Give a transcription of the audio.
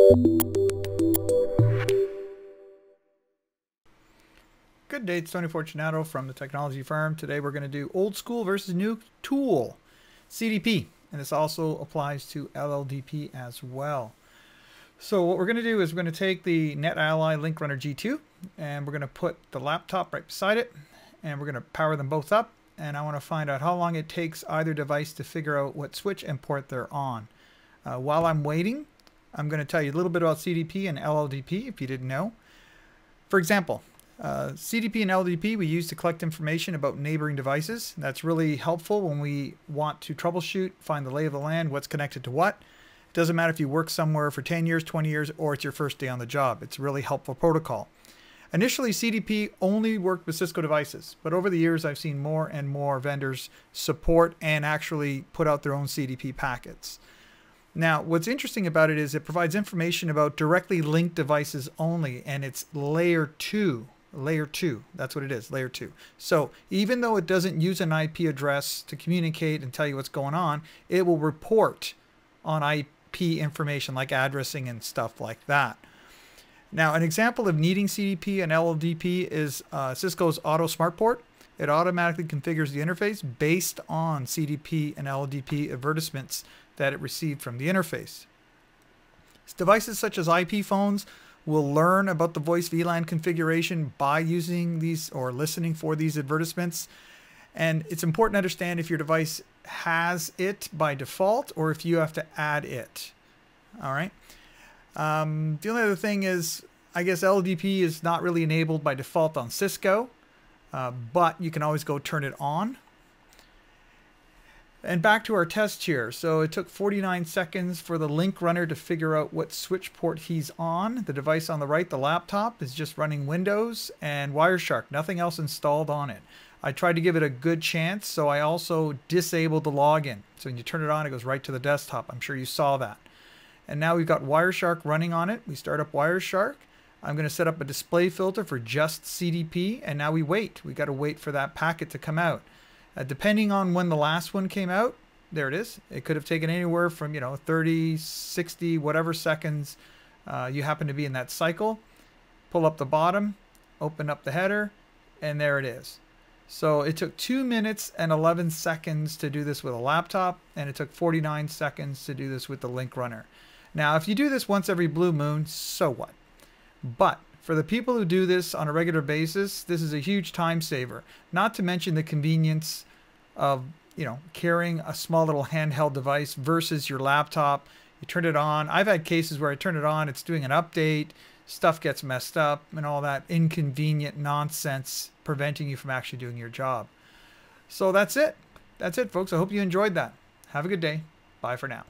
Good day, it's Tony Fortunato from the Technology Firm. Today we're going to do old school versus new tool, CDP, and this also applies to LLDP as well. So what we're going to do is we're going to take the NetAlly LinkRunner G2 and we're going to put the laptop right beside it and we're going to power them both up, and I want to find out how long it takes either device to figure out what switch and port they're on. While I'm waiting, I'm going to tell you a little bit about CDP and LLDP if you didn't know. For example, CDP and LLDP we use to collect information about neighboring devices. That's really helpful when we want to troubleshoot, find the lay of the land, what's connected to what. It doesn't matter if you work somewhere for 10 years, 20 years, or it's your first day on the job. It's a really helpful protocol. Initially, CDP only worked with Cisco devices, but over the years I've seen more and more vendors support and actually put out their own CDP packets. Now, what's interesting about it is it provides information about directly linked devices only, and it's layer 2. Layer 2, that's what it is, layer 2. So even though it doesn't use an IP address to communicate and tell you what's going on, it will report on IP information like addressing and stuff like that. Now, an example of needing CDP and LLDP is Cisco's Auto Smart Port. It automatically configures the interface based on CDP and LLDP advertisements that it received from the interface. Devices such as IP phones will learn about the voice VLAN configuration by using these or listening for these advertisements. And it's important to understand if your device has it by default or if you have to add it. All right. The only other thing is, I guess LLDP is not really enabled by default on Cisco, but you can always go turn it on. And back to our test here. So it took 49 seconds for the LinkRunner to figure out what switch port he's on. The device on the right, the laptop, is just running Windows and Wireshark, nothing else installed on it. I tried to give it a good chance, so I also disabled the login. So when you turn it on, it goes right to the desktop. I'm sure you saw that. And now we've got Wireshark running on it. We start up Wireshark. I'm going to set up a display filter for just CDP, and now we wait. We got to wait for that packet to come out. Depending on when the last one came out, there it is. It could have taken anywhere from 30, 60, whatever seconds you happen to be in that cycle. Pull up the bottom, open up the header, and there it is. So it took 2 minutes and 11 seconds to do this with a laptop, and it took 49 seconds to do this with the LinkRunner. Now, if you do this once every blue moon, so what? But for the people who do this on a regular basis, this is a huge time saver. Not to mention the convenience of, carrying a small little handheld device versus your laptop. You turn it on. I've had cases where I turn it on, it's doing an update, stuff gets messed up, and all that inconvenient nonsense preventing you from actually doing your job. So that's it. That's it, folks. I hope you enjoyed that. Have a good day. Bye for now.